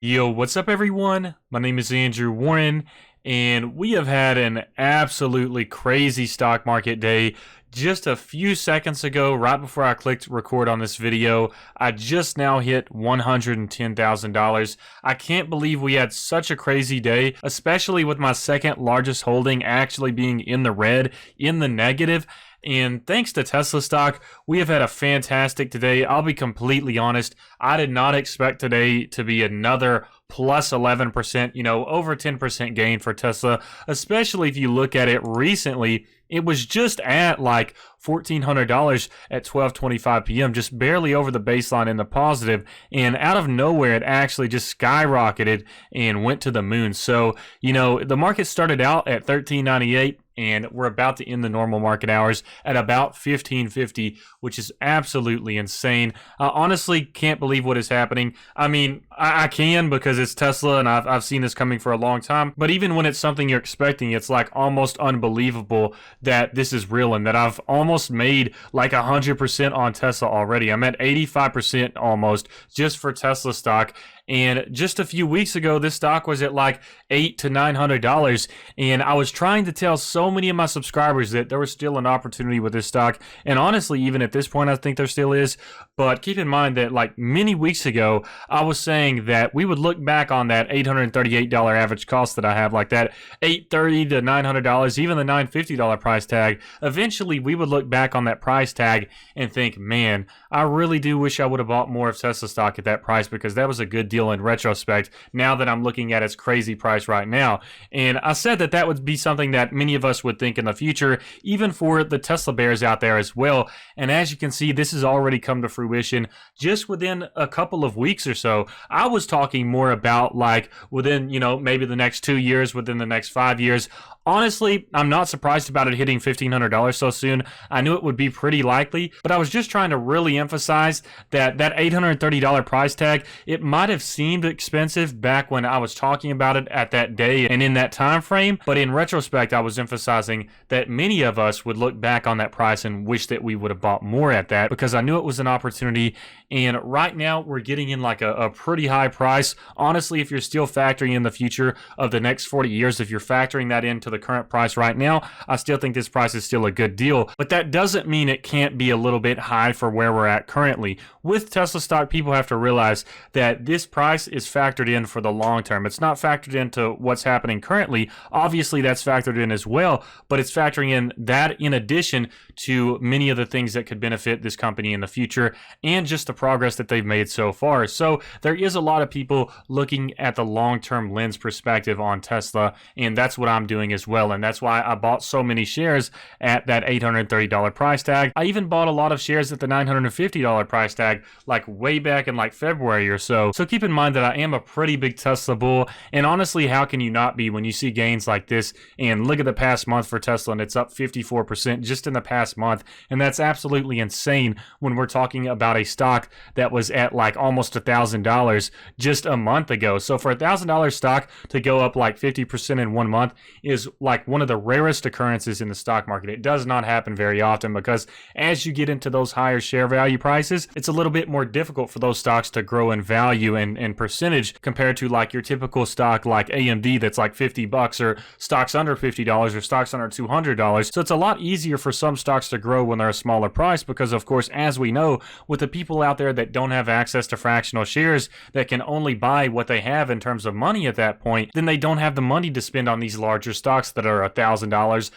Yo, what's up, everyone? My name is Andrew Warren, and we have had an absolutely crazy stock market day. Just a few seconds ago, right before I clicked record on this video, I just now hit $110,000. I can't believe we had such a crazy day, especially with my second largest holding actually being in the red, in the negative. And thanks to Tesla stock, we have had a fantastic today. I'll be completely honest. I did not expect today to be another plus 11%, over 10% gain for Tesla, especially if you look at it recently. It was just at like $1,400 at 12:25 p.m., just barely over the baseline in the positive, and out of nowhere, it actually just skyrocketed and went to the moon. So, the market started out at 1398, and we're about to end the normal market hours at about 1550, which is absolutely insane. I honestly can't believe what is happening. I mean, I can because it's Tesla, and I've seen this coming for a long time, but even when it's something you're expecting, it's like almost unbelievable that this is real and that I've almost made like 100% on Tesla already. I'm at 85% almost just for Tesla stock. And just a few weeks ago, this stock was at like $800 to $900. And I was trying to tell so many of my subscribers that there was still an opportunity with this stock. And honestly, even at this point, I think there still is. But keep in mind that like many weeks ago, I was saying that we would look back on that $838 average cost that I have, like that $830 to $900, even the $950 price tag. Eventually, we would look back on that price tag and think, man, I really do wish I would have bought more of Tesla stock at that price, because that was a good deal in retrospect, now that I'm looking at its crazy price right now. And I said that that would be something that many of us would think in the future, even for the Tesla bears out there as well. And as you can see, this has already come to fruition just within a couple of weeks or so. I was talking more about like within, maybe the next 2 years, within the next 5 years. Honestly, I'm not surprised about it hitting $1,500 so soon. I knew it would be pretty likely, but I was just trying to really emphasize that that $830 price tag, it might have seemed expensive back when I was talking about it at that day and in that time frame, but in retrospect, I was emphasizing that many of us would look back on that price and wish that we would have bought more at that, because I knew it was an opportunity. And right now, we're getting in like a pretty high price. Honestly, if you're still factoring in the future of the next 40 years, if you're factoring that into the current price right now, I still think this price is still a good deal, but that doesn't mean it can't be a little bit high for where we're at currently. With Tesla stock, people have to realize that this price is factored in for the long term. It's not factored into what's happening currently. Obviously, that's factored in as well, but it's factoring in that in addition to many of the things that could benefit this company in the future and just the progress that they've made so far. So there is a lot of people looking at the long-term lens perspective on Tesla, and that's what I'm doing as well. And that's why I bought so many shares at that $830 price tag. I even bought a lot of shares at the $950 price tag, like way back in like February or so. So keep in mind that I am a pretty big Tesla bull. And honestly, how can you not be when you see gains like this? And look at the past month for Tesla, and it's up 54% just in the past month. And that's absolutely insane when we're talking about a stock that was at like almost $1,000 just a month ago. So for $1,000 stock to go up like 50% in 1 month is like one of the rarest occurrences in the stock market. It does not happen very often, because as you get into those higher share value prices, it's a little bit more difficult for those stocks to grow in value and percentage compared to like your typical stock like AMD that's like $50, or stocks under $50, or stocks under $200. So it's a lot easier for some stocks to grow when they're a smaller price, because of course, as we know, with the people out there that don't have access to fractional shares, that can only buy what they have in terms of money at that point, then they don't have the money to spend on these larger stocks that are $1,000, $1,500,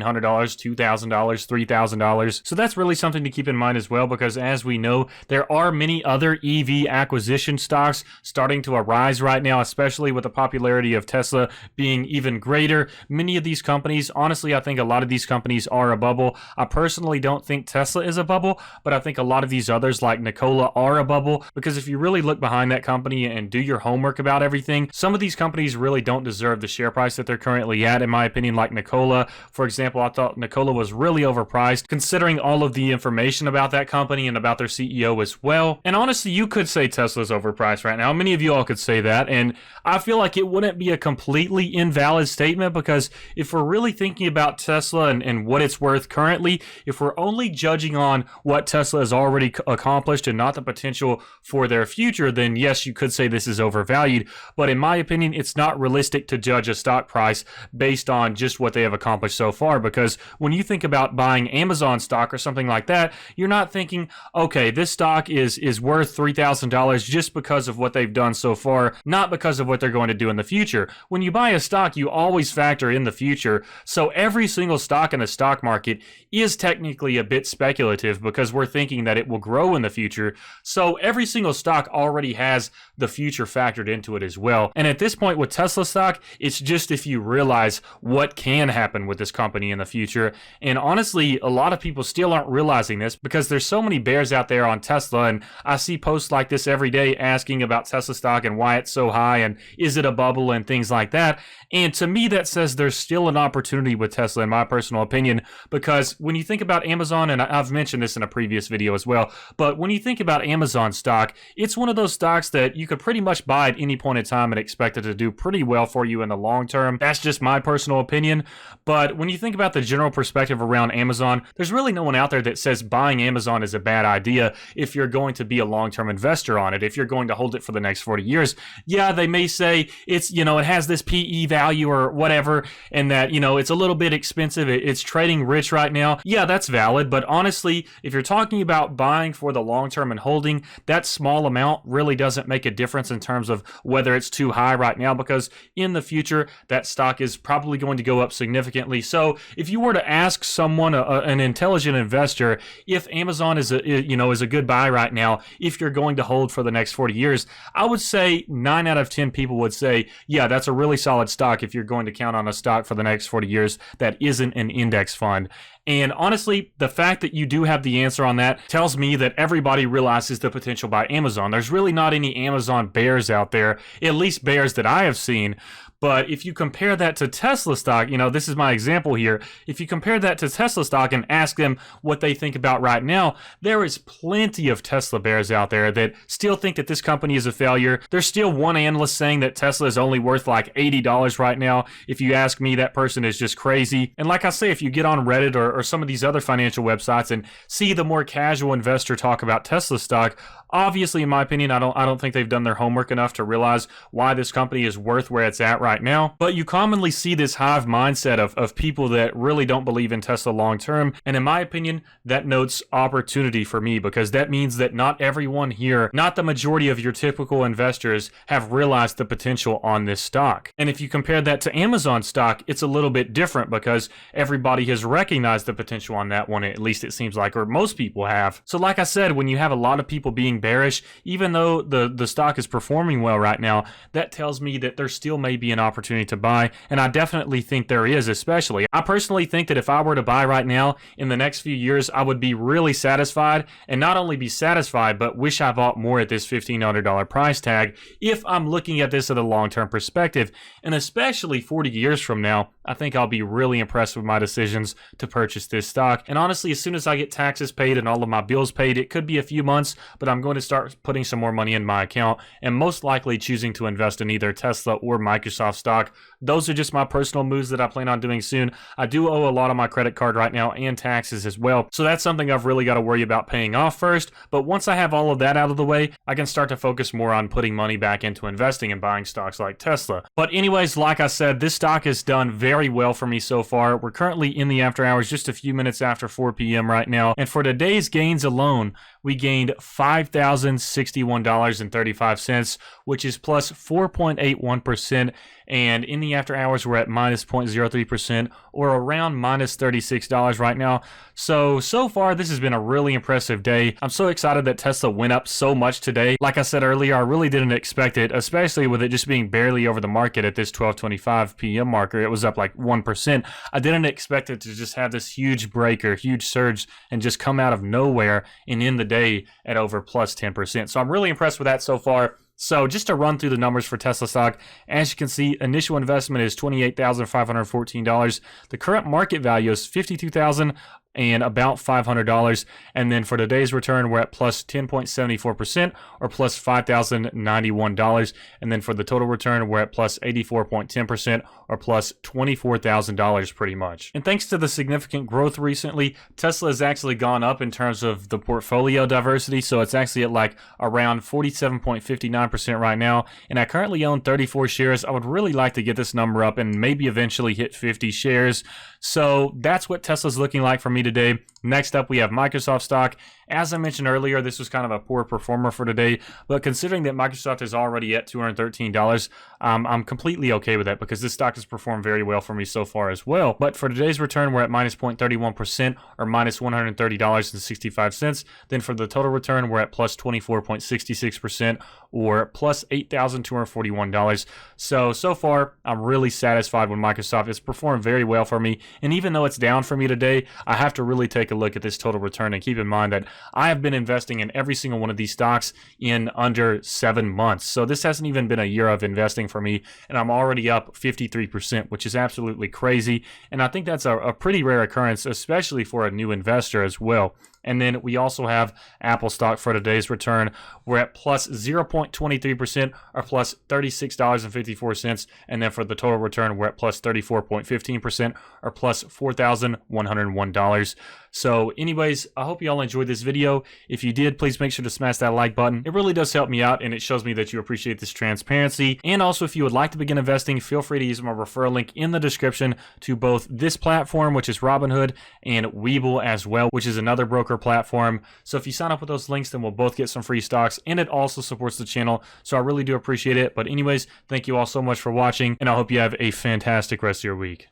$2,000, $3,000. So that's really something to keep in mind as well, because as we know, there are many other EV acquisition stocks starting to arise right now, especially with the popularity of Tesla being even greater. Many of these companies, honestly, I think a lot of these companies are a bubble. I personally don't think Tesla is a bubble, but I think a lot of these others like Nikola are a bubble, because if you really look behind that company and do your homework about everything, some of these companies really don't deserve the share price that they're currently at, in my opinion. Like Nikola, for example, I thought Nikola was really overpriced considering all of the information about that company and about their CEO as well. And honestly, you could say Tesla's overpriced price right now. Many of you all could say that, and I feel like it wouldn't be a completely invalid statement, because if we're really thinking about Tesla and what it's worth currently, if we're only judging on what Tesla has already accomplished and not the potential for their future, then yes, you could say this is overvalued. But in my opinion, it's not realistic to judge a stock price based on just what they have accomplished so far, because when you think about buying Amazon stock or something like that, you're not thinking, okay, this stock is worth $3,000 just because of what they've done so far, not because of what they're going to do in the future. When you buy a stock, you always factor in the future. So every single stock in the stock market is technically a bit speculative, because we're thinking that it will grow in the future. So every single stock already has the future factored into it as well. And at this point with Tesla stock, it's just if you realize what can happen with this company in the future. And honestly, a lot of people still aren't realizing this, because there's so many bears out there on Tesla, and I see posts like this every day asking about Tesla stock and why it's so high and is it a bubble and things like that. And to me, that says there's still an opportunity with Tesla, in my personal opinion, because when you think about Amazon, and I've mentioned this in a previous video as well, but when you think about Amazon stock, it's one of those stocks that you could pretty much buy at any point in time and expect it to do pretty well for you in the long term. That's just my personal opinion. But when you think about the general perspective around Amazon, there's really no one out there that says buying Amazon is a bad idea if you're going to be a long-term investor on it, if you're going to hold it for the next 40 years. Yeah, they may say it's, it has this PE value or whatever, and that, it's a little bit expensive, it's trading rich right now. Yeah, that's valid, but honestly, if you're talking about buying for the long term and holding, that small amount really doesn't make a difference in terms of whether it's too high right now, because in the future, that stock is probably going to go up significantly. So if you were to ask someone, an intelligent investor, if Amazon is a good buy right now, if you're going to hold for the next 40 years, I would say 9 out of 10 people would say, yeah, that's a really solid stock if you're going to count on a stock for the next 40 years that isn't an index fund. And honestly, the fact that you do have the answer on that tells me that everybody realizes the potential by Amazon. There's really not any Amazon bears out there, at least bears that I have seen. But if you compare that to Tesla stock, this is my example here. If you compare that to Tesla stock and ask them what they think about right now, there is plenty of Tesla bears out there that still think that this company is a failure. There's still one analyst saying that Tesla is only worth like $80 right now. If you ask me, that person is just crazy. And like I say, if you get on Reddit or some of these other financial websites and see the more casual investor talk about Tesla stock, obviously, in my opinion, I don't think they've done their homework enough to realize why this company is worth where it's at right now. But you commonly see this hive mindset of people that really don't believe in Tesla long term. And in my opinion, that notes opportunity for me, because that means that not everyone here, not the majority of your typical investors, have realized the potential on this stock. And if you compare that to Amazon stock, it's a little bit different, because everybody has recognized the potential on that one, at least it seems like, or most people have. So like I said, when you have a lot of people being bearish, even though the stock is performing well right now, that tells me that there still may be an opportunity to buy, and I definitely think there is. Especially, I personally think that if I were to buy right now, in the next few years, I would be really satisfied, and not only be satisfied, but wish I bought more at this $1,500 price tag if I'm looking at this at a long-term perspective. And especially 40 years from now, I think I'll be really impressed with my decisions to purchase this stock. And honestly, as soon as I get taxes paid and all of my bills paid, it could be a few months, but I'm going to start putting some more money in my account, and most likely choosing to invest in either Tesla or Microsoft stock. Those are just my personal moves that I plan on doing soon. I do owe a lot on my credit card right now, and taxes as well. So that's something I've really got to worry about paying off first. But once I have all of that out of the way, I can start to focus more on putting money back into investing and buying stocks like Tesla. But anyways, like I said, this stock has done very well for me so far. We're currently in the after hours, just a few minutes after 4 p.m. right now. And for today's gains alone, we gained $5,061.35, which is plus 4.81%. And in the after hours, we're at minus 0.03%, or around minus $36 right now. So far, this has been a really impressive day. I'm so excited that Tesla went up so much today. Like I said earlier, I really didn't expect it, especially with it just being barely over the market at this 12:25 p.m. marker. It was up like 1%. I didn't expect it to just have this huge breaker, huge surge, and just come out of nowhere and end the day at over plus 10%. So I'm really impressed with that so far. So just to run through the numbers for Tesla stock, as you can see, initial investment is $28,514. The current market value is $52,000. and about $500. And then for today's return, we're at plus 10.74% or plus $5,091. And then for the total return, we're at plus 84.10% or plus $24,000 pretty much. And thanks to the significant growth recently, Tesla has actually gone up in terms of the portfolio diversity. So it's actually at like around 47.59% right now. And I currently own 34 shares. I would really like to get this number up and maybe eventually hit 50 shares. So that's what Tesla's looking like for me today. Next up, we have Microsoft stock. As I mentioned earlier, this was kind of a poor performer for today, but considering that Microsoft is already at $213, I'm completely okay with that because this stock has performed very well for me so far as well. But for today's return, we're at minus 0.31% or minus $130.65. Then for the total return, we're at plus 24.66% or plus $8,241. So far, I'm really satisfied with Microsoft. It's performed very well for me. And even though it's down for me today, I have to really take a look at this total return and keep in mind that I have been investing in every single one of these stocks in under 7 months. So this hasn't even been a year of investing for me, and I'm already up 53%, which is absolutely crazy. And I think that's a pretty rare occurrence, especially for a new investor as well. And then we also have Apple stock for today's return. We're at plus 0.23% or plus $36.54. And then for the total return, we're at plus 34.15% or plus $4,101. So anyways, I hope you all enjoyed this video. If you did, please make sure to smash that like button. It really does help me out and it shows me that you appreciate this transparency. And also, if you would like to begin investing, feel free to use my referral link in the description to both this platform, which is Robinhood, and Webull as well, which is another broker platform. So if you sign up with those links, then we'll both get some free stocks, and it also supports the channel. So I really do appreciate it. But anyways, thank you all so much for watching, and I hope you have a fantastic rest of your week.